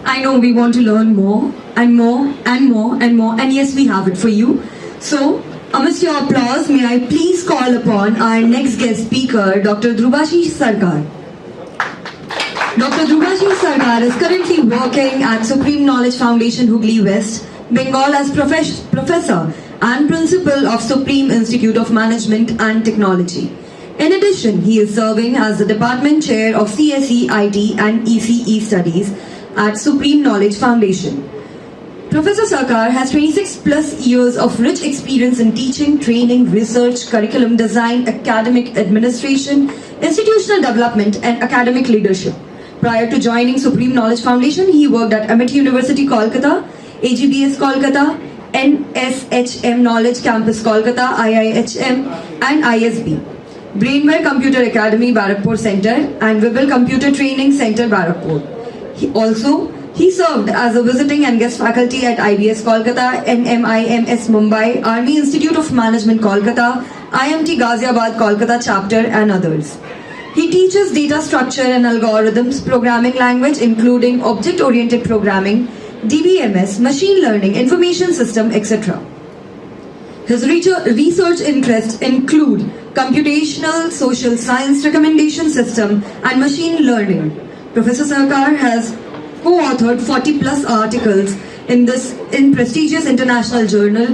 I know we want to learn more and more and more and more, and yes, we have it for you. So, amidst your applause, may I please call upon our next guest speaker, Dr. Dhrubasish Sarkar. Dr. Dhrubasish Sarkar is currently working at Supreme Knowledge Foundation, Hooghly West, Bengal as Professor and Principal of Supreme Institute of Management and Technology. In addition, he is serving as the Department Chair of CSE IT and ECE Studies at Supreme Knowledge Foundation. Professor Sarkar has 26 plus years of rich experience in teaching, training, research, curriculum design, academic administration, institutional development and academic leadership. Prior to joining Supreme Knowledge Foundation, he worked at Amity University, Kolkata, AGBS Kolkata, NSHM Knowledge Campus Kolkata, IIHM and ISB. Brainware Computer Academy, Barakpur Center and Wibble Computer Training Center, Barakpur. He served as a visiting and guest faculty at IBS Kolkata, NMIMS Mumbai, Army Institute of Management Kolkata, IMT Ghaziabad Kolkata chapter and others. He teaches data structure and algorithms, programming language including object-oriented programming, DBMS, machine learning, information system, etc. His research interests include computational social science recommendation system and machine learning. Professor Sarkar has co-authored 40 plus articles in prestigious international journal,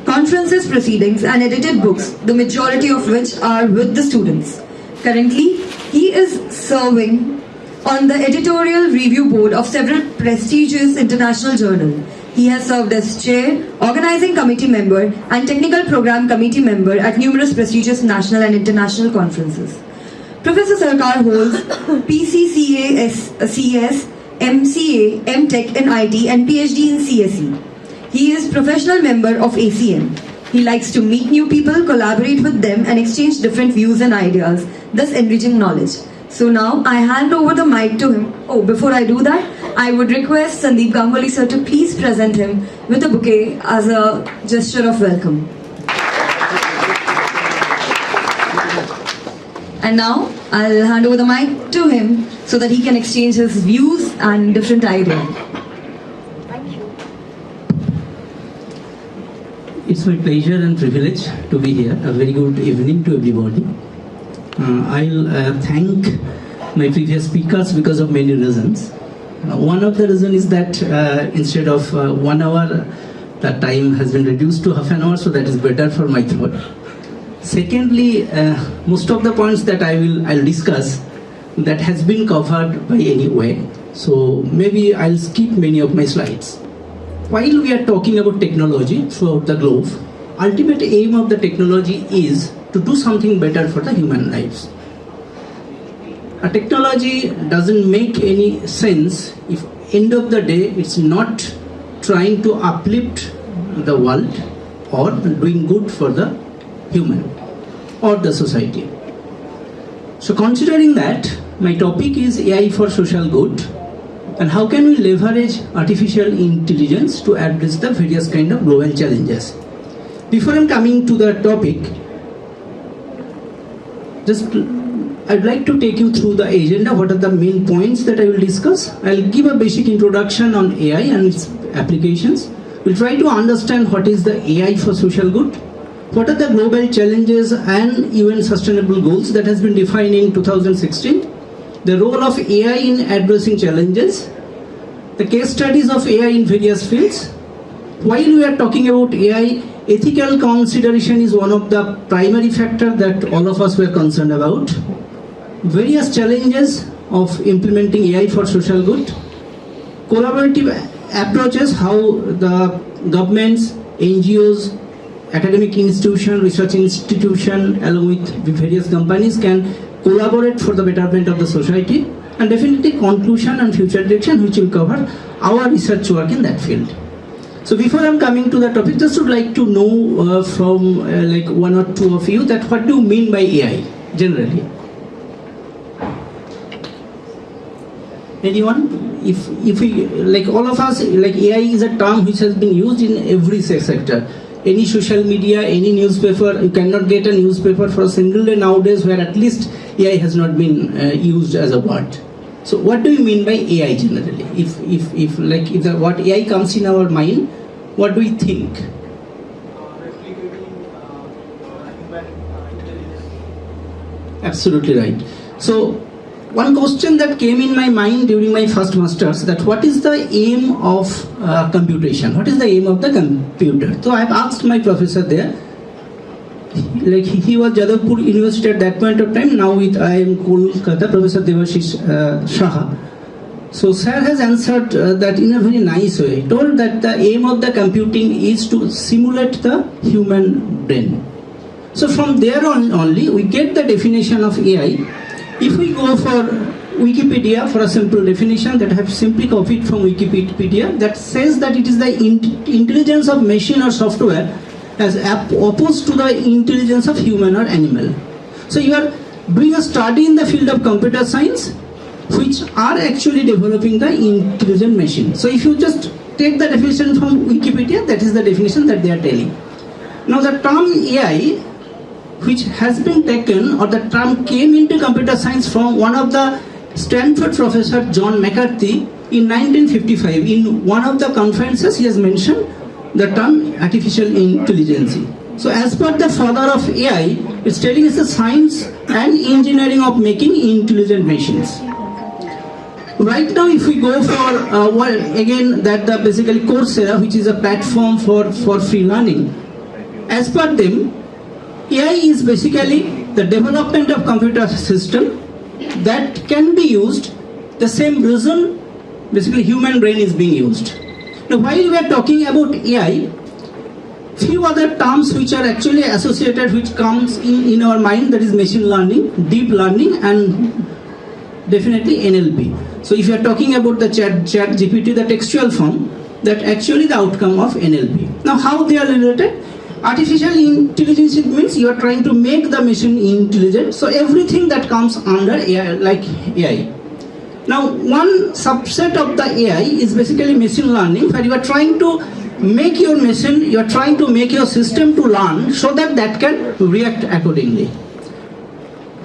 conferences, proceedings and edited books, the majority of which are with the students. Currently, he is serving on the editorial review board of several prestigious international journals. He has served as chair, organizing committee member and technical program committee member at numerous prestigious national and international conferences. Professor Sarkar holds PCCA, CS, MCA, MTech in IT and PhD in CSE. He is professional member of ACM. He likes to meet new people, collaborate with them and exchange different views and ideas, thus enriching knowledge. So now I hand over the mic to him. Oh, before I do that, I would request Sandeep Ganguly sir to please present him with a bouquet as a gesture of welcome. And now I'll hand over the mic to him so that he can exchange his views and different ideas. Thank you. It's my pleasure and privilege to be here. A very good evening to everybody. I'll thank my previous speakers because of many reasons. One of the reasons is that instead of 1 hour, the time has been reduced to half an hour, so that is better for my throat. Secondly, most of the points that I'll discuss that has been covered by anyway, so maybe I'll skip many of my slides. While we are talking about technology throughout the globe, ultimate aim of the technology is to do something better for the human lives. A technology doesn't make any sense if end of the day it's not trying to uplift the world or doing good for the human or the society. So considering that, my topic is AI for social good and how can we leverage artificial intelligence to address the various kind of global challenges. Before I'm coming to the topic, I'd like to take you through the agenda. What are the main points that I will discuss? I'll give a basic introduction on AI and its applications. We'll try to understand what is the AI for social good, what are the global challenges and UN sustainable goals that has been defined in 2016, the role of AI in addressing challenges, the case studies of AI in various fields. While we are talking about AI, ethical consideration is one of the primary factors that all of us were concerned about. Various challenges of implementing AI for social good, collaborative approaches, how the governments, NGOs, academic institutions, research institutions, along with various companies can collaborate for the betterment of the society, and definitely conclusion and future direction, which will cover our research work in that field. So before I'm coming to the topic, just would like to know from like one or two of you that what do you mean by AI generally? Anyone? If we, like all of us, like AI is a term which has been used in every sector. Any social media, any newspaper, you cannot get a newspaper for a single day nowadays where at least AI has not been used as a word. So what do you mean by AI generally? If what AI comes in our mind, what do we think? Absolutely right. So one question that came in my mind during my first masters, that what is the aim of computation? What is the aim of the computer? So I have asked my professor there. Like he was Jadavpur University at that point of time. Now I am Kolkata, Professor Dhrubasish Sarkar. So sir has answered that in a very nice way. He told that the aim of the computing is to simulate the human brain. So from there on only we get the definition of AI. If we go for Wikipedia for a simple definition that I have simply copied from Wikipedia, that says that it is the intelligence of machine or software as opposed to the intelligence of human or animal. So you are doing a study in the field of computer science which are actually developing the intelligent machine. So if you just take the definition from Wikipedia, that is the definition that they are telling. Now the term AI, which has been taken, or the term came into computer science from one of the Stanford professor John McCarthy in 1955. In one of the conferences he has mentioned the term artificial intelligence. So as per the father of AI, it's telling us the science and engineering of making intelligent machines. Right now if we go for again that the basically Coursera, which is a platform for free learning, as per them AI is basically the development of computer system that can be used the same reason basically human brain is being used. Now while we are talking about AI, few other terms which are actually associated, which comes in our mind, that is machine learning, deep learning, and definitely NLP. So if you are talking about the chat GPT, the textual form, that actually the outcome of NLP. Now how they are related? Artificial intelligence, it means you are trying to make the machine intelligent. So everything that comes under AI, like AI. Now one subset of the AI is basically machine learning, where you are trying to make your machine, you are trying to make your system to learn so that that can react accordingly.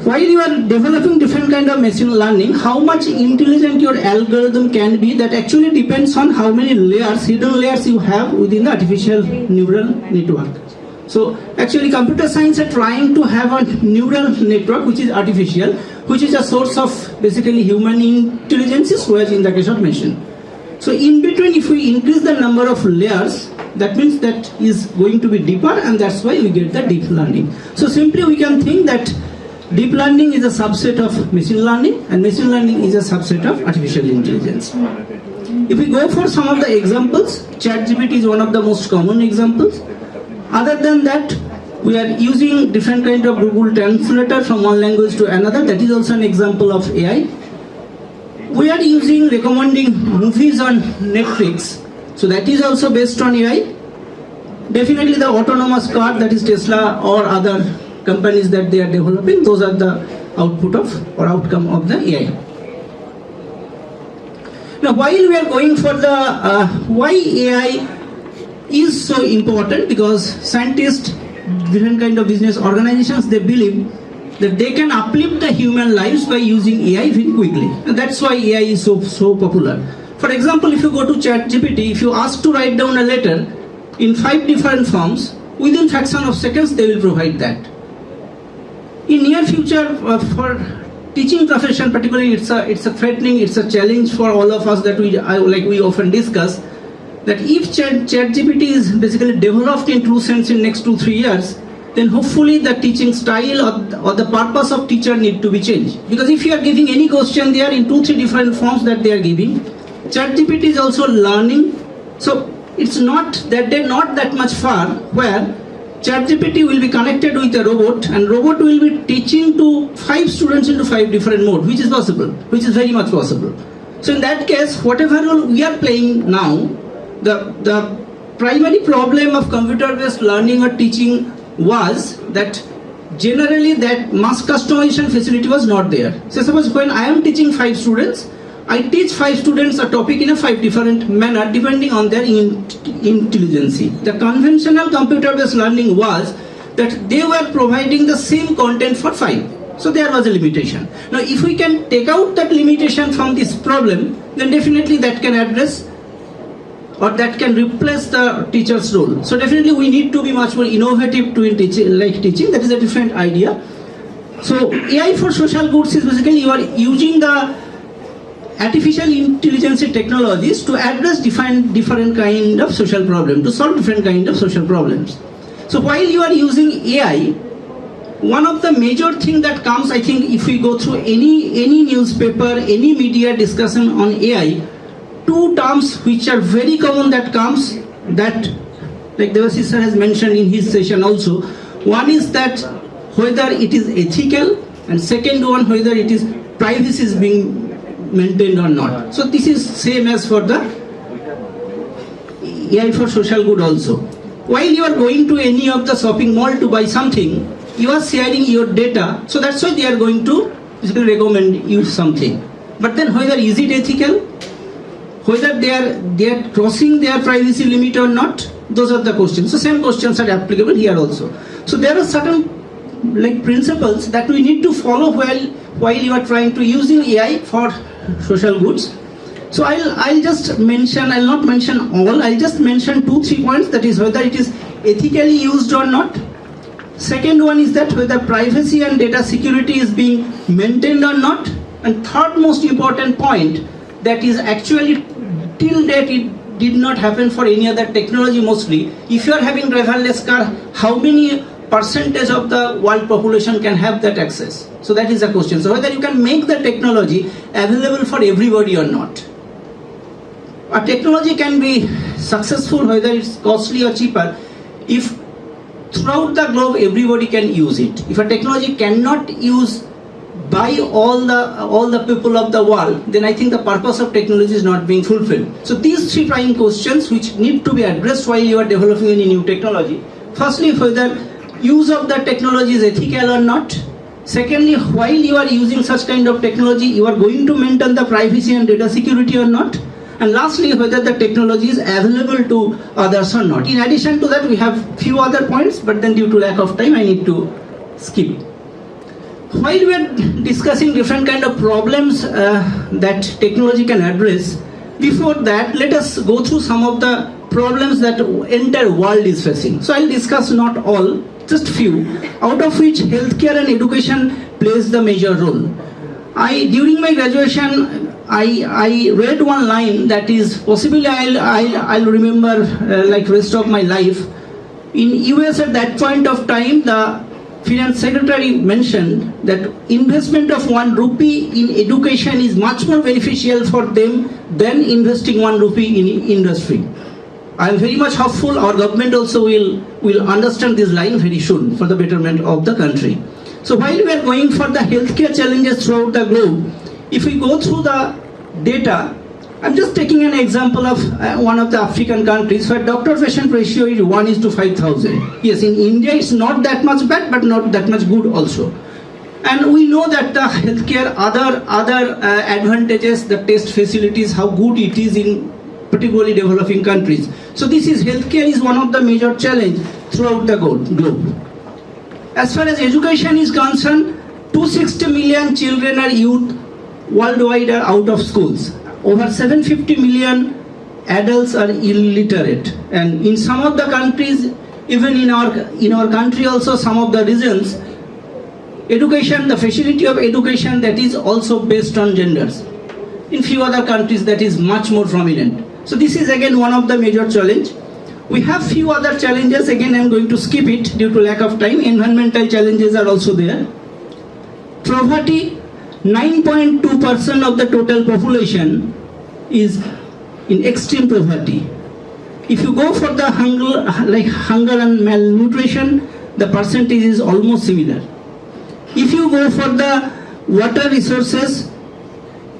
While you are developing different kind of machine learning, how much intelligent your algorithm can be, that actually depends on how many layers, hidden layers you have within the artificial neural network. So actually computer science are trying to have a neural network which is artificial, which is a source of basically human intelligence, whereas in the case of machine. So in between, if we increase the number of layers, that means that is going to be deeper, and that's why we get the deep learning. So simply we can think that deep learning is a subset of machine learning, and machine learning is a subset of artificial intelligence. If we go for some of the examples, ChatGPT is one of the most common examples. Other than that, we are using different kind of Google Translator from one language to another. That is also an example of AI. We are using recommending movies on Netflix. So that is also based on AI. Definitely the autonomous car, that is Tesla or other companies that they are developing, those are the output of or outcome of the AI. Now while we are going for the why AI is so important, because scientists, different kind of business organizations, they believe that they can uplift the human lives by using AI very quickly. And that's why AI is so popular. For example, if you go to ChatGPT, if you ask to write down a letter in 5 different forms, within fraction of seconds they will provide that. In near future, for teaching profession particularly, it's a threatening, it's a challenge for all of us that we often discuss, that if ChatGPT is basically developed in true sense in next 2-3 years, then hopefully the teaching style or the purpose of teacher need to be changed. Because if you are giving any question there in 2-3 different forms that they are giving, ChatGPT is also learning. So it's not that they're not that much far, where ChatGPT will be connected with a robot, and robot will be teaching to 5 students into 5 different modes, which is possible, which is very much possible. So in that case, whatever role we are playing now, the primary problem of computer-based learning or teaching was that generally that mass customization facility was not there. So suppose when I am teaching 5 students, I teach 5 students a topic in a 5 different manner depending on their intelligence. The conventional computer-based learning was that they were providing the same content for 5. So there was a limitation. Now if we can take out that limitation from this problem, then definitely that can address or that can replace the teacher's role. So definitely we need to be much more innovative to in teaching. That is a different idea. So AI for social goods is basically you are using the artificial intelligence technologies to address different kind of social problems, to solve different kind of social problems. So while you are using AI, one of the major thing that comes, I think, if we go through any newspaper, any media discussion on AI, two terms which are very common that comes, that like Dhrubasish sir has mentioned in his session also. One is that whether it is ethical, and second one whether it is privacy is being maintained or not. So this is same as for the AI for social good also. While you are going to any of the shopping mall to buy something, you are sharing your data, so that's why they are going to basically recommend you something. But then whether is it ethical, whether they are crossing their privacy limit or not, those are the questions. So same questions are applicable here also. So there are certain like principles that we need to follow while you are trying to using AI for social goods. So I'll just mention, I'll not mention all, I'll just mention 2-3 points, that is whether it is ethically used or not. Second one is that whether privacy and data security is being maintained or not. And third most important point, that is actually till date it did not happen for any other technology mostly. If you are having driverless car, how many percentage of the world population can have that access? So that is the question. So whether you can make the technology available for everybody or not. A technology can be successful whether it's costly or cheaper if throughout the globe everybody can use it. If a technology cannot use by all the people of the world, then I think the purpose of technology is not being fulfilled. So these 3 prime questions which need to be addressed while you are developing any new technology. Firstly, whether use of the technology is ethical or not. Secondly, while you are using such kind of technology, you are going to maintain the privacy and data security or not. And lastly, whether the technology is available to others or not. In addition to that, we have few other points, but then due to lack of time, I need to skip. While we are discussing different kind of problems that technology can address, before that, let us go through some of the problems that entire world is facing. So I'll discuss not all, just few, out of which healthcare and education plays the major role. During my graduation, I read one line that is possibly I'll remember like rest of my life. In US at that point of time, the finance secretary mentioned that investment of 1 rupee in education is much more beneficial for them than investing 1 rupee in industry. I am very much hopeful our government also will understand this line very soon for the betterment of the country. So while we are going for the healthcare challenges throughout the globe, if we go through the data, I'm just taking an example of one of the African countries where doctor-patient ratio is 1:5,000. Yes, in India it's not that much bad, but not that much good also. And we know that the healthcare, other advantages, the test facilities, how good it is in particularly developing countries. So this is healthcare is one of the major challenge throughout the globe. As far as education is concerned, 260 million children or youth worldwide are out of schools. Over 750 million adults are illiterate, and in some of the countries, even in our country also, some of the regions, education, the facility of education, that is also based on genders. In few other countries that is much more prominent. So this is again one of the major challenge. We have few other challenges, again I am going to skip it due to lack of time. Environmental challenges are also there. Poverty, 9.2% of the total population is in extreme poverty. If you go for the hunger and malnutrition, the percentage is almost similar. If you go for the water resources,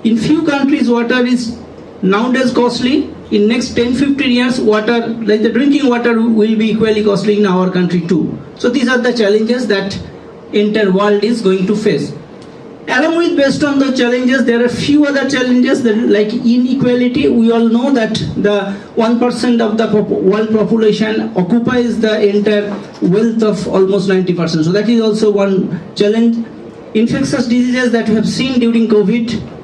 in few countries water is nowadays costly. In next 10-15 years, water, like the drinking water, will be equally costly in our country too. So these are the challenges that entire world is going to face. Along with, based on the challenges, there are few other challenges that, like inequality. We all know that the 1% of the world population occupies the entire wealth of almost 90%. So that is also one challenge. infectious diseases that we have seen during COVID.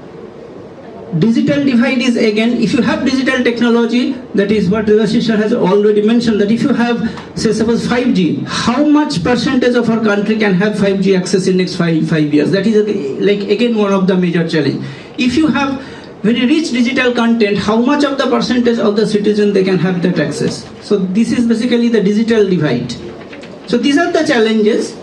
Digital divide is again, if you have digital technology, that is what Dhrubasish has already mentioned, that if you have, say suppose 5G, how much percentage of our country can have 5G access in next five years? That is like again one of the major challenge. If you have very rich digital content, how much of the percentage of the citizen they can have that access? So this is basically the digital divide. So these are the challenges.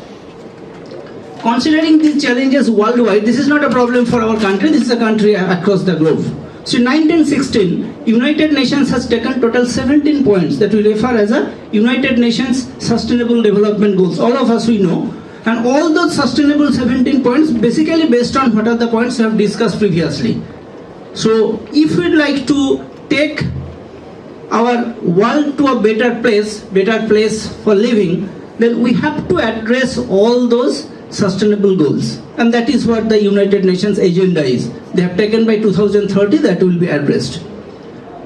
Considering these challenges worldwide, this is not a problem for our country, this is a country across the globe. So in 1916, United Nations has taken total 17 points that we refer as a United Nations Sustainable Development Goals. All of us we know. And all those sustainable 17 points basically based on what are the points we have discussed previously. So if we'd like to take our world to a better place for living, then we have to address all those sustainable goals, and that is what the United Nations agenda is. They have taken by 2030 that will be addressed.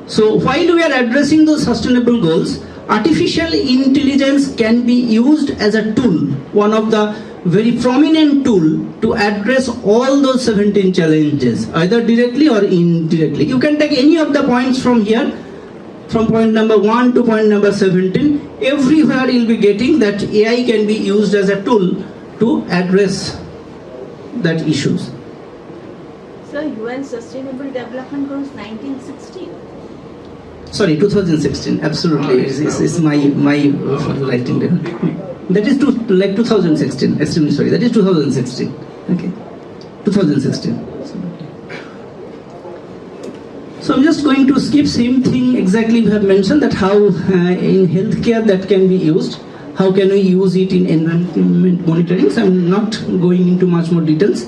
So while we are addressing those sustainable goals, artificial intelligence can be used as a tool, one of the very prominent tool to address all those 17 challenges, either directly or indirectly. You can take any of the points from here, from point number 1 to point number 17, everywhere you'll be getting that AI can be used as a tool to address that issues. Sir, UN Sustainable Development Goals 1916. Sorry, 2016. Absolutely, it's my writing there. That is 2016. Extremely sorry. That is 2016. Okay, 2016. So I'm just going to skip same thing exactly we have mentioned, that how in healthcare that can be used. How can we use it in environment monitoring? So I'm not going into much more details.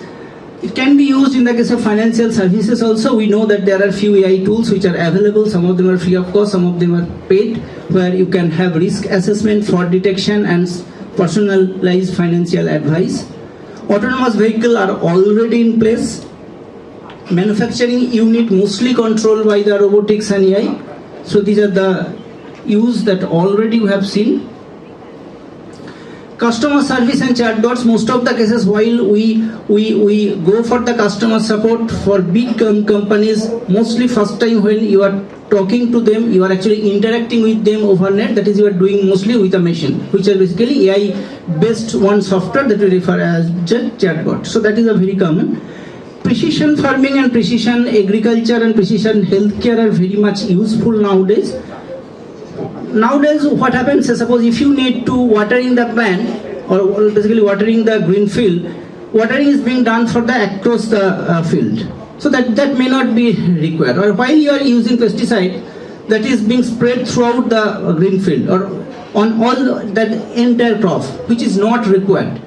It can be used in the case of financial services also. We know that there are few AI tools which are available. Some of them are free of cost, some of them are paid, where you can have risk assessment, fraud detection and personalized financial advice. Autonomous vehicles are already in place. Manufacturing unit mostly controlled by the robotics and AI. So these are the use that already we have seen. Customer service and chatbots, most of the cases while we go for the customer support for big companies, mostly first time when you are talking to them, you are actually interacting with them over net, that is you are doing mostly with a machine, which are basically AI based one software that we refer as chatbot. So that is a very common. Precision farming and precision agriculture and precision healthcare are very much useful nowadays. Nowadays what happens is, suppose if you need to watering the plant or basically watering the green field, watering is being done for the across the field. So that may not be required. Or while you are using pesticide, that is being spread throughout the green field or on all that entire crop, which is not required.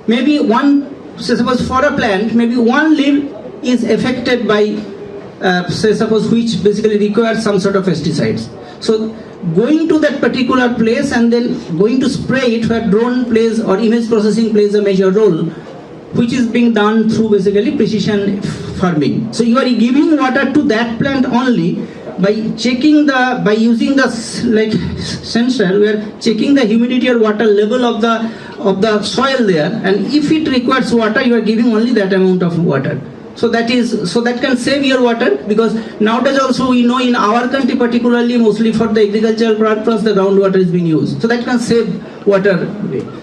Maybe one, say suppose for a plant, maybe one leaf is affected by say suppose which basically requires some sort of pesticides. So going to that particular place and then going to spray it, where drone plays or image processing plays a major role, which is being done through basically precision farming. So you are giving water to that plant only by checking by using the like sensor. We are checking the humidity or water level of the soil there, and if it requires water, you are giving only that amount of water. So that can save your water, because nowadays also we know in our country particularly mostly for the agricultural purpose the groundwater is being used. So that can save water.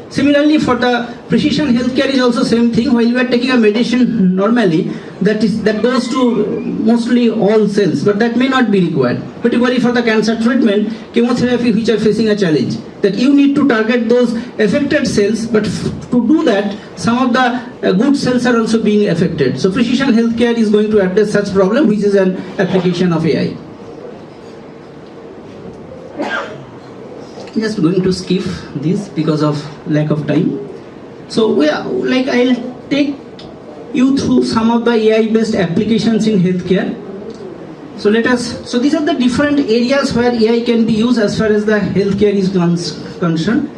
Similarly for the precision healthcare is also same thing. While you are taking a medicine normally, that goes to mostly all cells, but that may not be required. Particularly for the cancer treatment, chemotherapy which are facing a challenge, that you need to target those affected cells, but to do that some of the good cells are also being affected. So precision healthcare is going to address such problem, which is an application of AI. Just going to skip this because of lack of time. So I'll take you through some of the AI based applications in healthcare. So these are the different areas where AI can be used as far as the healthcare is concerned.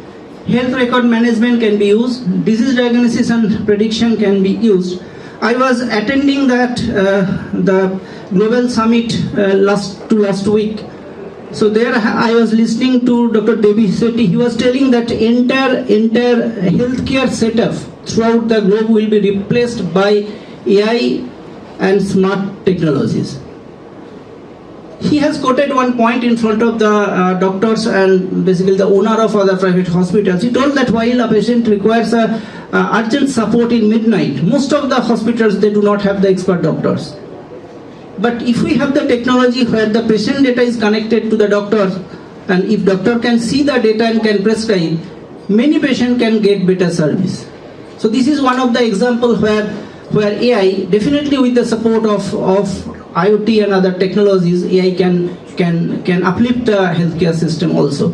Health record management can be used, disease diagnosis and prediction can be used. I was attending the global summit last week. So there I was listening to Dr. Devi Sethi. He was telling that entire healthcare setup throughout the globe will be replaced by AI and smart technologies. He has quoted one point in front of the doctors and basically the owner of other private hospitals. He told that while a patient requires urgent support in midnight, most of the hospitals, they do not have the expert doctors. But if we have the technology where the patient data is connected to the doctor, and if doctor can see the data and can prescribe, many patients can get better service. So this is one of the example where AI, definitely with the support of IoT and other technologies, AI can uplift the healthcare system also.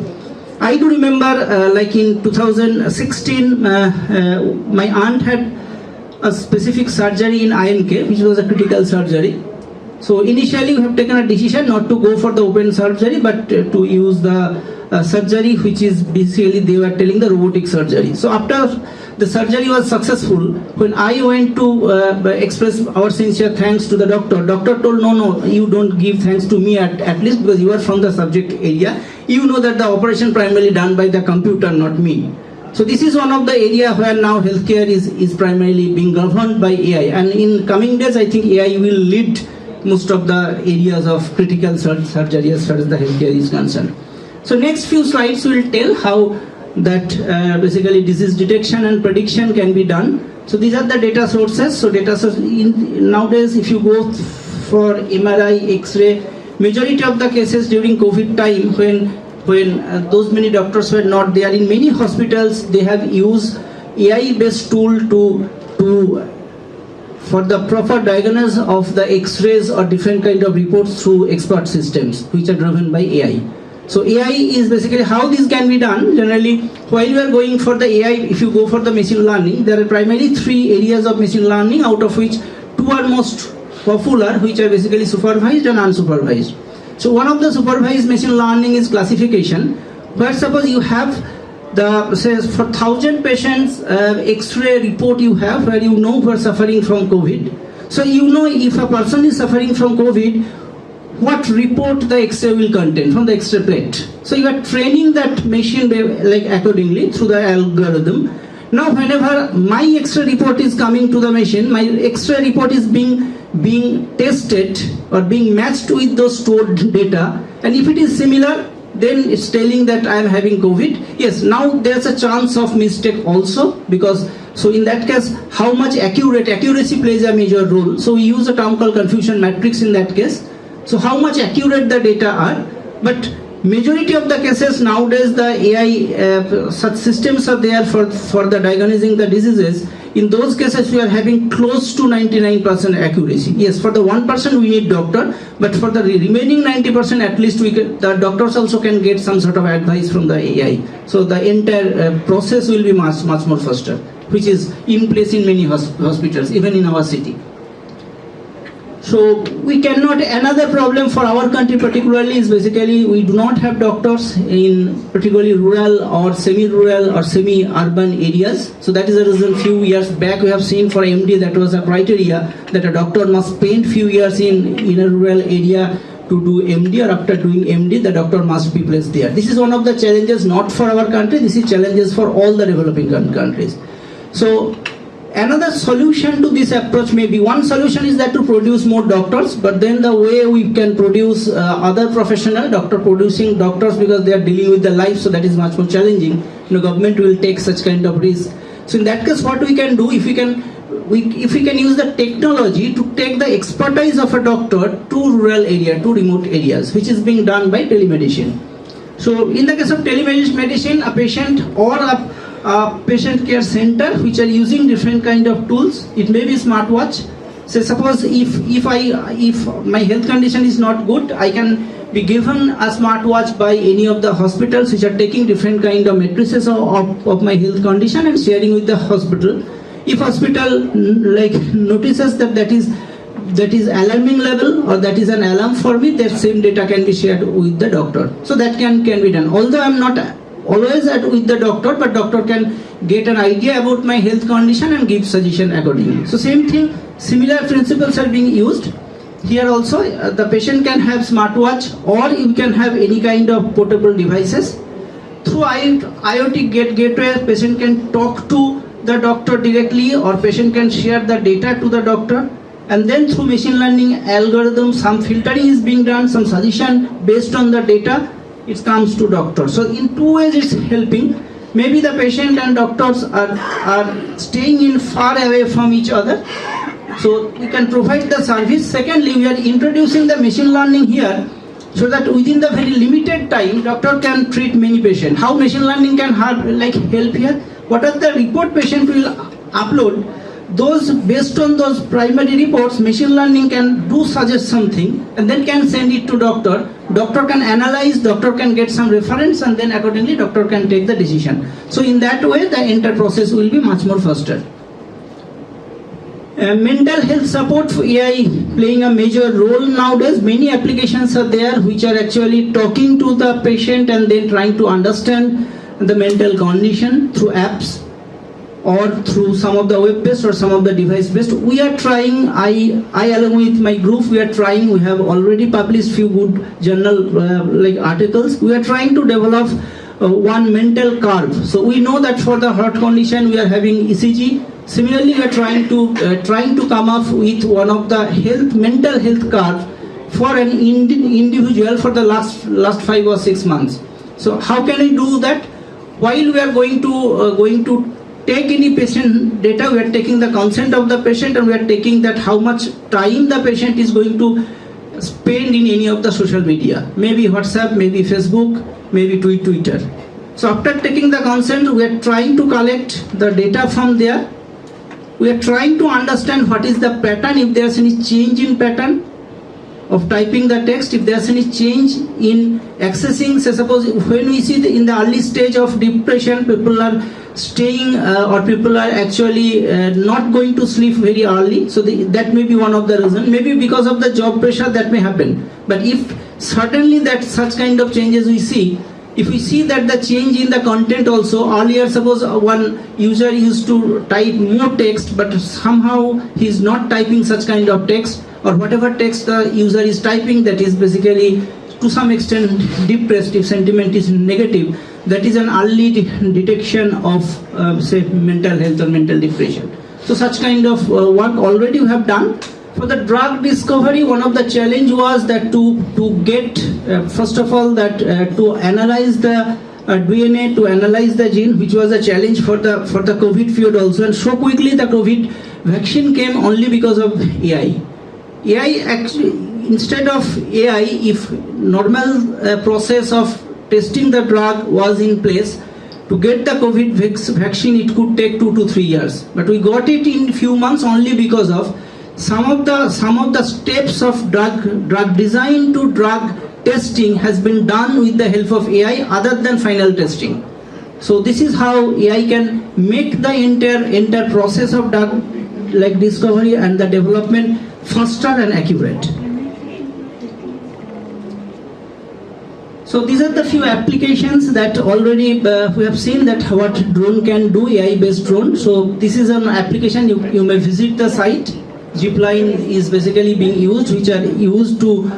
I do remember like in 2016, my aunt had a specific surgery in INK, which was a critical surgery. So initially we have taken a decision not to go for the open surgery, but to use the surgery, which is basically they were telling the robotic surgery. So after the surgery was successful, when I went to express our sincere thanks to the doctor told, no, you don't give thanks to me at least, because you are from the subject area. You know that the operation primarily done by the computer, not me. So this is one of the area where now healthcare is primarily being governed by AI. And in coming days, I think AI will lead most of the areas of critical surgery as far as the healthcare is concerned. So next few slides will tell how that basically disease detection and prediction can be done. So these are the data sources. So data sources nowadays, if you go for MRI, X-ray, majority of the cases during COVID time, when those many doctors were not there, in many hospitals they have used AI-based tool for the proper diagnosis of the X-rays or different kind of reports through expert systems which are driven by AI. So AI is basically how this can be done. Generally, while you are going for the AI, if you go for the machine learning, there are primarily 3 areas of machine learning, out of which 2 are most popular, which are basically supervised and unsupervised. So one of the supervised machine learning is classification, where suppose you have the, say for 1,000 patients X-ray report you have, where you know who are suffering from COVID. So you know if a person is suffering from COVID, what report the X-ray will contain from the X-ray plate. So you are training that machine like accordingly through the algorithm. Now whenever my X-ray report is coming to the machine, my X-ray report is being tested or being matched with those stored data, and if it is similar, then it's telling that I am having COVID. Yes, now there's a chance of mistake also, because so in that case, how much accuracy plays a major role. So we use a term called confusion matrix in that case. So how much accurate the data are, but majority of the cases nowadays the AI such systems are there for the diagnosing the diseases. In those cases we are having close to 99% accuracy. Yes, for the 1% we need doctor, but for the remaining 90% at least the doctors also can get some sort of advice from the AI. So the entire process will be much more faster, which is in place in many hospitals, even in our city. So we cannot, another problem for our country particularly is basically we do not have doctors in particularly rural or semi-rural or semi-urban areas. So that is the reason few years back we have seen for MD that was a criteria that a doctor must spend few years in a rural area to do MD, or after doing MD the doctor must be placed there. This is one of the challenges not for our country, this is challenges for all the developing countries. So another solution to this approach may be, one solution is that to produce more doctors, but then the way we can produce other professional doctor producing doctors, because they are dealing with the life, so that is much more challenging. Government will take such kind of risk. So in that case, what we can do, if we can use the technology to take the expertise of a doctor to rural area, to remote areas, which is being done by telemedicine. So in the case of telemedicine, a patient or a patient care center which are using different kind of tools. It may be smartwatch. So suppose if my health condition is not good, I can be given a smartwatch by any of the hospitals which are taking different kind of matrices of my health condition and sharing with the hospital. If hospital like notices that is alarming level or that is an alarm for me, that same data can be shared with the doctor. So that can be done. Although I'm not always with the doctor, but doctor can get an idea about my health condition and give suggestion accordingly. So same thing, similar principles are being used. Here also the patient can have smartwatch, or you can have any kind of portable devices. Through IoT gateway, patient can talk to the doctor directly, or patient can share the data to the doctor, and then through machine learning algorithm some filtering is being done, some suggestion based on the data, it comes to doctor. So in two ways it's helping. Maybe the patient and doctors are staying in far away from each other, so we can provide the service. Secondly, we are introducing the machine learning here, so that within the very limited time, doctor can treat many patients. How machine learning can help here? What are the report patient will upload? Those based on those primary reports, machine learning can suggest something and then can send it to doctor. Doctor can analyze, doctor can get some reference, and then accordingly doctor can take the decision. So in that way, the entire process will be much more faster. Mental health support for AI playing a major role nowadays. Many applications are there which are actually talking to the patient and then trying to understand the mental condition through apps or through some of the web-based or some of the device-based. We are trying, I along with my group, we are trying, we have already published few good journal articles. We are trying to develop one mental curve. So we know that for the heart condition we are having ECG. Similarly, we are trying to come up with one of the mental health curve for an individual for the last 5 or 6 months. So how can we do that? While we are going to take any patient data, we are taking the consent of the patient, and we are taking that how much time the patient is going to spend in any of the social media, maybe WhatsApp, maybe Facebook, maybe Twitter. So after taking the consent, we are trying to collect the data from there. We are trying to understand what is the pattern, if there is any change in pattern of typing the text, if there is any change in accessing. Say suppose when we see in the early stage of depression, people are staying or people are actually not going to sleep very early, so that may be one of the reasons. Maybe because of the job pressure that may happen. But if certainly that such kind of changes we see, if we see that the change in the content also, earlier suppose one user used to type more text, but somehow he is not typing such kind of text, or whatever text the user is typing, that is basically to some extent depressed, if sentiment is negative, that is an early detection of say mental health or mental depression. So such kind of work already we have done. For the drug discovery, one of the challenge was that to get first of all that to analyze the DNA, to analyze the gene, which was a challenge for the COVID period also. And so quickly the COVID vaccine came only because of AI. AI actually, instead of AI, if normal process of testing the drug was in place, to get the COVID vaccine it could take 2 to 3 years. But we got it in few months only because of some of the steps of drug design to drug testing has been done with the help of AI other than final testing. So this is how AI can make the entire process of drug discovery and the development faster and accurate. So these are the few applications that already we have seen that what drone can do, AI-based drone. So this is an application, you may visit the site. Zipline is basically being used, which are used to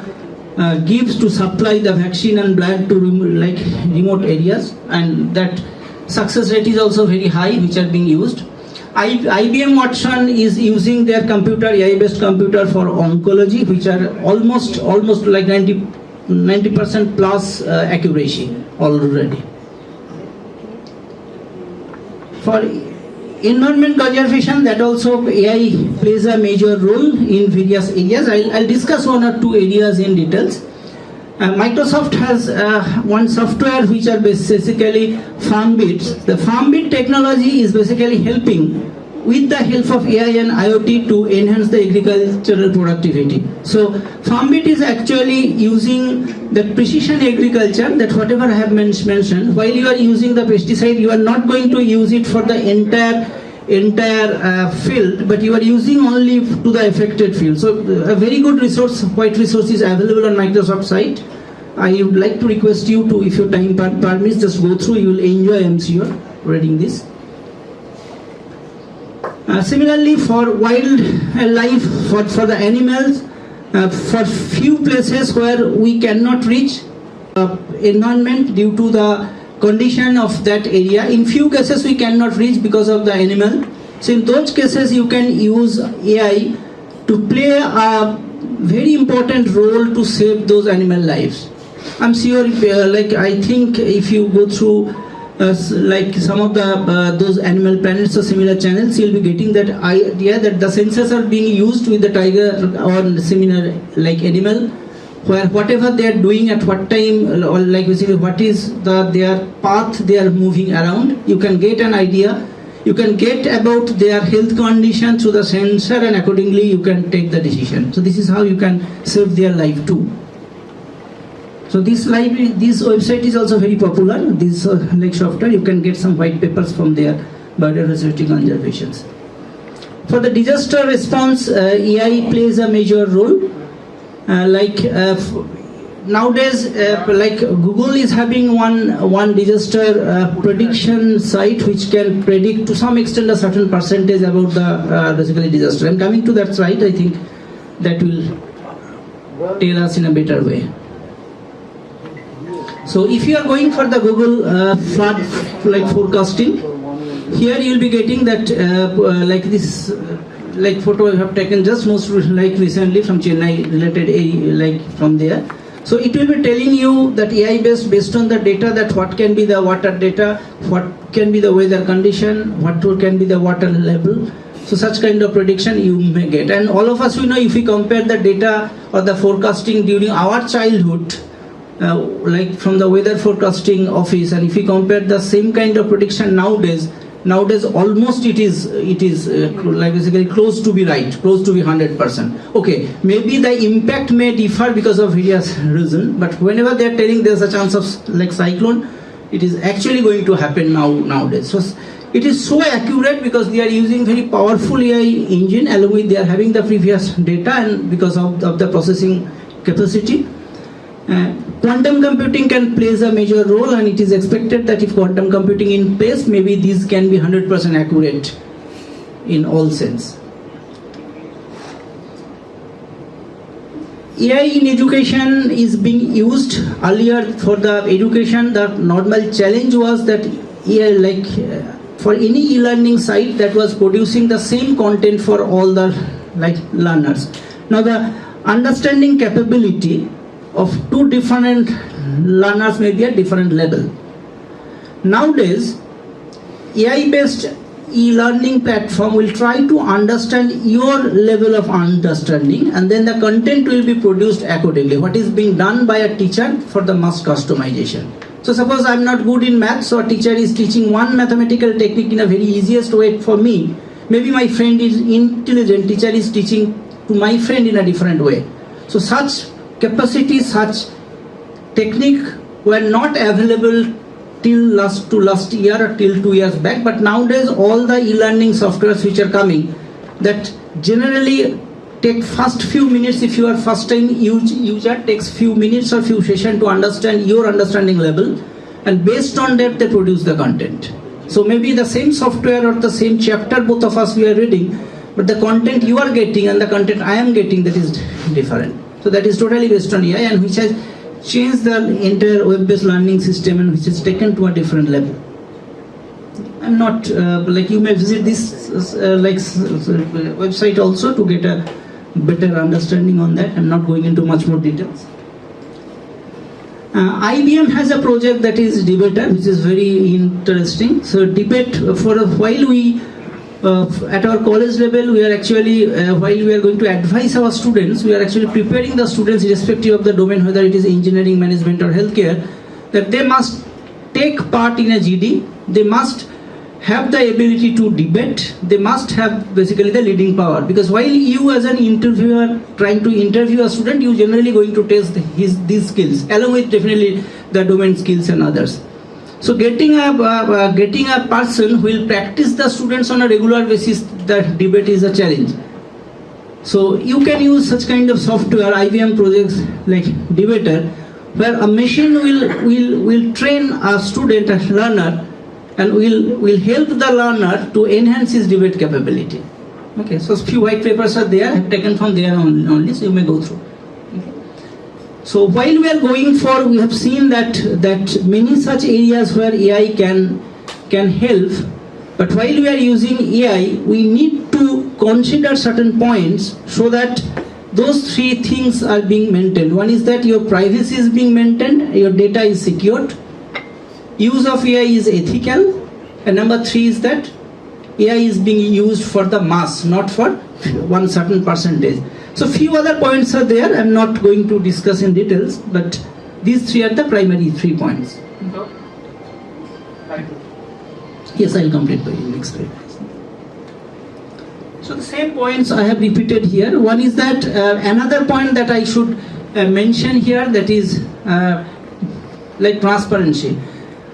to supply the vaccine and blood to remote areas, and that success rate is also very high, which are being used. IBM Watson is using their computer, AI-based computer for oncology, which are almost like 90% plus accuracy already. For environment conservation, that also AI plays a major role in various areas. I'll discuss 1 or 2 areas in details. Microsoft has one software which are basically FarmBits. The FarmBit technology is basically helping with the help of AI and IoT to enhance the agricultural productivity. So FarmBit is actually using the precision agriculture, that whatever I have mentioned, while you are using the pesticide, you are not going to use it for the entire field, but you are using only to the affected field. So a very good resource, white resource is available on Microsoft site. I would like to request you to, if your time permits, just go through, you will enjoy, I'm sure, reading this. Similarly, for wildlife, for the animals, for few places where we cannot reach environment due to the condition of that area. In few cases we cannot reach because of the animal. So in those cases you can use AI to play a very important role to save those animal lives. I'm sure, I think if you go through some of the those Animal Planets or similar channels, you'll be getting that idea that the sensors are being used with the tiger or similar animal, where whatever they are doing at what time, or basically what is their path they are moving around, you can get an idea. You can get about their health condition through the sensor, and accordingly you can take the decision. So this is how you can save their life too. So this website is also very popular. This software, you can get some white papers from their biodiversity conservations. For the disaster response, AI plays a major role. Nowadays, Google is having one disaster prediction site which can predict to some extent a certain percentage about the basically disaster. I'm coming to that site. I think that will tell us in a better way. So if you are going for the Google flood forecasting, here you will be getting that this photo I have taken just most recently from Chennai related from there. So it will be telling you that AI based on the data, that what can be the water data, what can be the weather condition, what can be the water level. So such kind of prediction you may get. And all of us, if we compare the data or the forecasting during our childhood, from the weather forecasting office, and if we compare the same kind of prediction nowadays almost it is basically close to be right, close to be 100%. Okay, maybe the impact may differ because of various reasons, but whenever they are telling there's a chance of cyclone, it is actually going to happen nowadays. So it is so accurate because they are using very powerful AI engine, along with they are having the previous data, and because of the processing capacity. Quantum computing can play a major role, and it is expected that if quantum computing in place, maybe these can be 100% accurate in all sense. AI in education is being used earlier for the education. The normal challenge was that for any e-learning site that was producing the same content for all the learners. Now the understanding capability of two different learners may be at different level. Nowadays, AI-based e-learning platform will try to understand your level of understanding, and then the content will be produced accordingly. What is being done by a teacher for the mass customization. So suppose I'm not good in maths, so a teacher is teaching one mathematical technique in a very easiest way for me. Maybe my friend is intelligent, teacher is teaching to my friend in a different way. So such capacity, such technique were not available till last year or till 2 years back, but nowadays all the e-learning softwares which are coming, that generally take first few minutes. If you are first time user, takes few minutes or few sessions to understand your understanding level, and based on that they produce the content. So maybe the same software or the same chapter both of us we are reading, but the content you are getting and the content I am getting, that is different. So that is totally based on AI, and which has changed the entire web-based learning system, and which is taken to a different level. I'm not you may visit this website also to get a better understanding on that. I'm not going into much more details. IBM has a project that is Debater, which is very interesting. So debate, for a while we at our college level, we are actually, while we are going to advise our students, we are actually preparing the students irrespective of the domain, whether it is engineering, management or healthcare, that they must take part in a GD, they must have the ability to debate, they must have basically the leading power. Because while you as an interviewer trying to interview a student, you generally going to test these skills, along with definitely the domain skills and others. So getting a person who will practice the students on a regular basis, that debate is a challenge. So you can use such kind of software, IBM projects like Debater, where a machine will train a student, a learner, and will help the learner to enhance his debate capability. Okay, so a few white papers are there, I have taken from there only, so you may go through. Okay. So while we are going for, we have seen that many such areas where AI can help, but while we are using AI, we need to consider certain points so that those three things are being maintained. One is that your privacy is being maintained, your data is secured, use of AI is ethical, and number three is that AI is being used for the mass, not for one certain percentage. So few other points are there. I'm not going to discuss in details, but these three are the primary 3 points. Yes, I'll complete by next slide. So the same points I have repeated here. One is that another point that I should mention here, that is like transparency.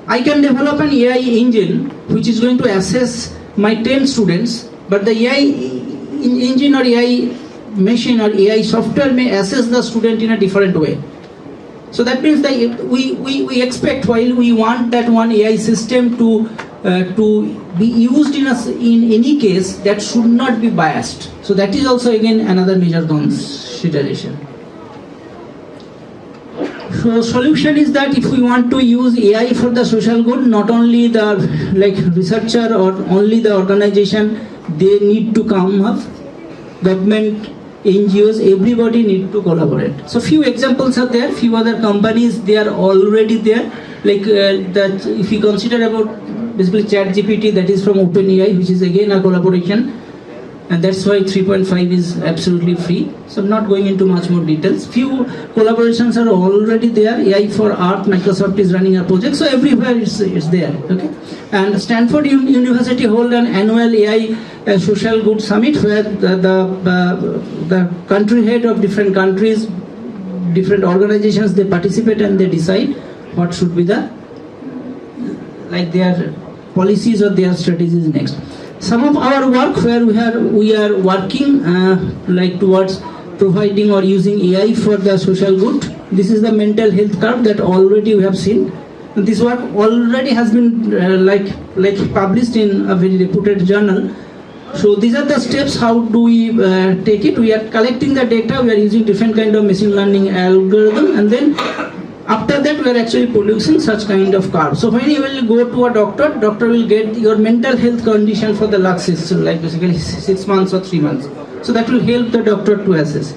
I can develop an AI engine which is going to assess my 10 students, but the AI engine or AI machine or AI software may assess the student in a different way. So that means that we expect, while we want that one AI system to be used in any case, that should not be biased. So that is also again another major consideration. So solution is that if we want to use AI for the social good, not only the researcher or only the organization, they need to come up. Government, NGOs, everybody need to collaborate. So few examples are there. Few other companies, they are already there. That if you consider about basically ChatGPT, that is from OpenAI, which is again a collaboration. And that's why 3.5 is absolutely free. So I'm not going into much more details. Few collaborations are already there. AI for Art, Microsoft is running a project. So everywhere it's there. Okay. And Stanford University hold an annual AI social good summit where the country head of different countries, different organizations, they participate and they decide what should be their policies or their strategies next. Some of our work where we are working towards providing or using AI for the social good. This is the mental health curve that already we have seen. This work already has been published in a very reputed journal. So these are the steps. How do we take it? We are collecting the data. We are using different kind of machine learning algorithm, and then after that we are actually producing such kind of curve. So when you will go to a doctor will get your mental health condition for the last basically 6 months or 3 months. So that will help the doctor to assess.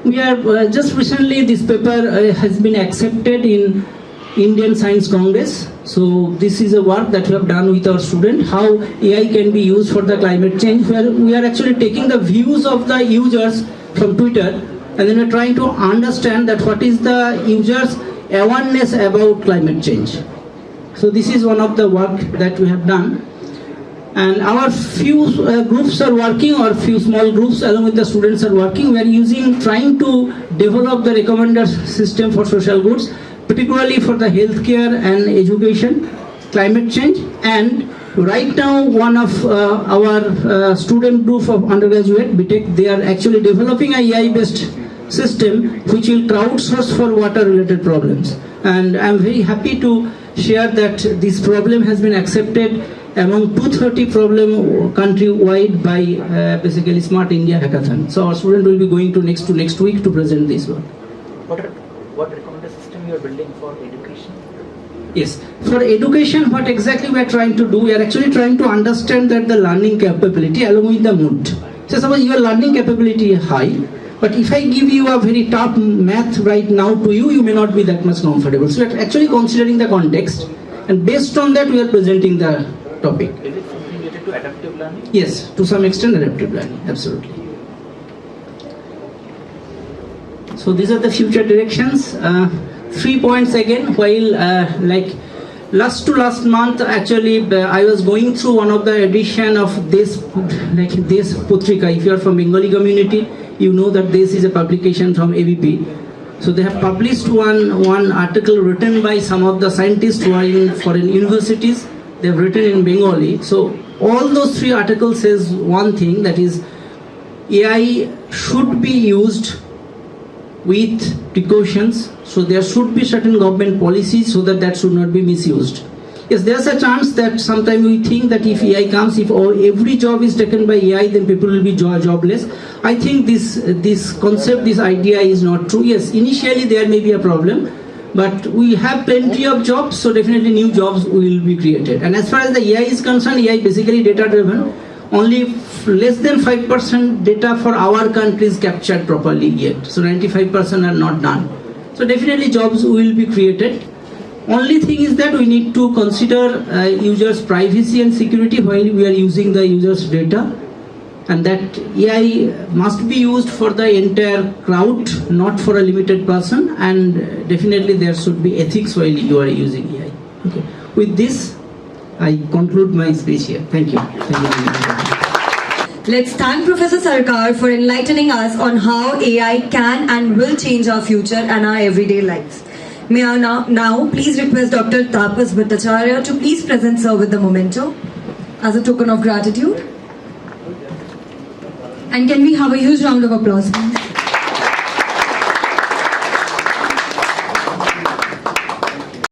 We are just recently this paper has been accepted in Indian Science Congress. So this is a work that we have done with our student, how AI can be used for the climate change, where we are actually taking the views of the users from Twitter, and then we're trying to understand that what is the users' awareness about climate change. So this is one of the work that we have done. And our few groups are working, or few small groups along with the students are working. We are trying to develop the recommender system for social goods, particularly for the healthcare and education, climate change. And right now one of our student group of undergraduate, BTech, they are actually developing a AI-based system which will crowdsource for water-related problems. And I'm very happy to share that this problem has been accepted among 230 problem countrywide by basically Smart India Hackathon. So our student will be going to next week to present this one. What recommender system you are building for education? Yes, for education, what exactly we are trying to do, we are actually trying to understand that the learning capability along with the mood. So suppose your learning capability is high, but if I give you a very tough math right now to you, you may not be that much comfortable. So we are actually considering the context, and based on that we are presenting the topic. Is it something related to adaptive learning? Yes, to some extent adaptive learning, absolutely. So these are the future directions. 3 points again. While last to last month, actually I was going through one of the edition of this Putrika. If you are from Bengali community, you know that this is a publication from ABP. So they have published one article written by some of the scientists who are in foreign universities. They have written in Bengali. So all those 3 articles says one thing, that is AI should be used with precautions. So there should be certain government policies so that should not be misused. Yes, there's a chance that sometimes we think that if AI comes, if every job is taken by AI, then people will be jobless. I think this concept, this idea is not true. Yes, initially there may be a problem, but we have plenty of jobs, so definitely new jobs will be created. And as far as the AI is concerned, AI basically data driven. Only less than 5% data for our country is captured properly yet. So 95% are not done. So definitely jobs will be created. Only thing is that we need to consider users' privacy and security while we are using the users' data, and that AI must be used for the entire crowd, not for a limited person, and definitely there should be ethics while you are using AI. Okay. With this, I conclude my speech here. Thank you. Let's thank Professor Sarkar for enlightening us on how AI can and will change our future and our everyday lives. May I now please request Dr. Tapas Bhattacharya to please present sir with the memento as a token of gratitude. And can we have a huge round of applause, please?